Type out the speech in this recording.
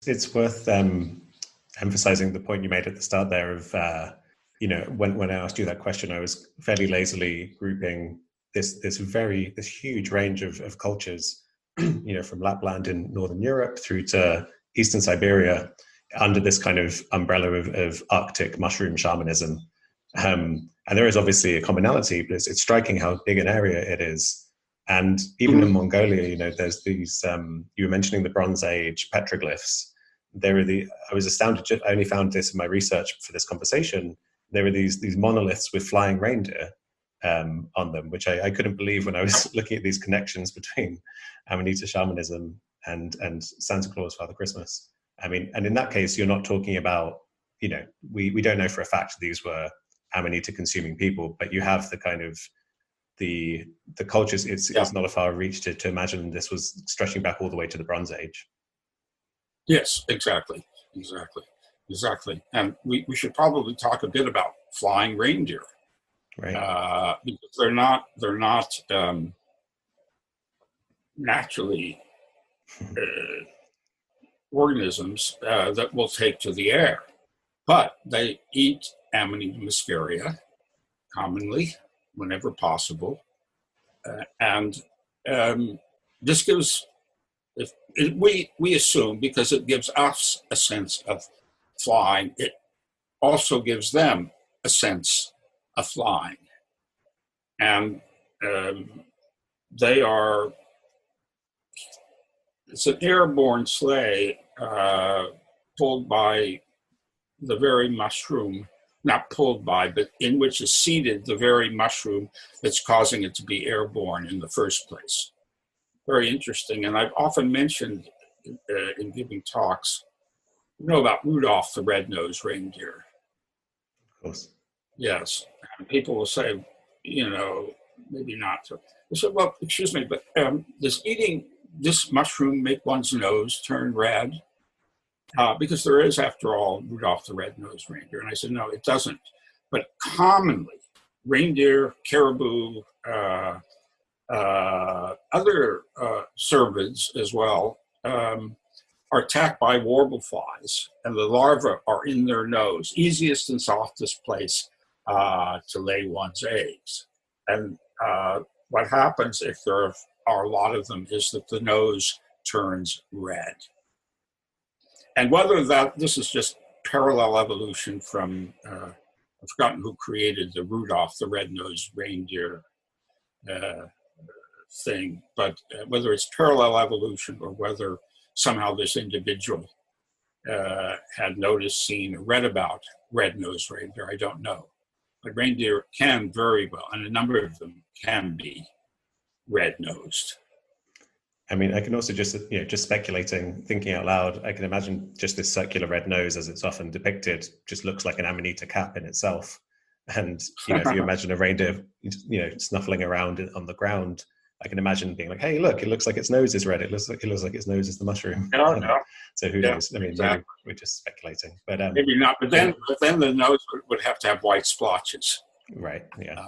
It's worth emphasizing the point you made at the start there of, when I asked you that question, I was fairly lazily grouping this huge range of cultures, from Lapland in Northern Europe through to Eastern Siberia, under this kind of umbrella of Arctic mushroom shamanism. And there is obviously a commonality, but it's striking how big an area it is. And even in Mongolia, there's these, you were mentioning the Bronze Age petroglyphs. I was astounded, I only found this in my research for this conversation. There were these monoliths with flying reindeer on them, which I couldn't believe when I was looking at these connections between Amanita shamanism and Santa Claus, Father Christmas. I mean, and in that case, you're not talking about, we don't know for a fact these were Amanita consuming people, but you have the kind of the cultures. It's not a far reach to imagine this was stretching back all the way to the Bronze Age. Yes, exactly. And we should probably talk a bit about flying reindeer, right? Because they're not naturally organisms that will take to the air, but they eat Amanita muscaria commonly, whenever possible, and this gives. We assume, because it gives us a sense of flying, it also gives them a sense of flying. And it's an airborne sleigh pulled by the very mushroom, not pulled by, but in which is seated the very mushroom that's causing it to be airborne in the first place. Very interesting, and I've often mentioned in giving talks, about Rudolph the Red-Nosed Reindeer. Of course. Yes, and people will say, maybe not. I said, well, excuse me, but does eating this mushroom make one's nose turn red? Because there is, after all, Rudolph the Red-Nosed Reindeer. And I said, no, it doesn't. But commonly, reindeer, caribou, other cervids as well are attacked by warble flies, and the larvae are in their nose, easiest and softest place to lay one's eggs. And what happens if there are a lot of them is that the nose turns red. And whether this is just parallel evolution from, I've forgotten who created the Rudolph the Red-Nosed Reindeer thing, but whether it's parallel evolution or whether somehow this individual had noticed, seen, or read about red-nosed reindeer, I don't know. But reindeer can very well, and a number of them can be red-nosed. I mean, I can also just speculating, thinking out loud, I can imagine just this circular red nose, as it's often depicted, just looks like an Amanita cap in itself. And, if you imagine a reindeer, snuffling around on the ground, I can imagine being like, hey, look, it looks like its nose is red. It looks like its nose is the mushroom. So who knows? I mean, maybe we're just speculating. But maybe not. But then the nose would have to have white splotches. Right. Yeah.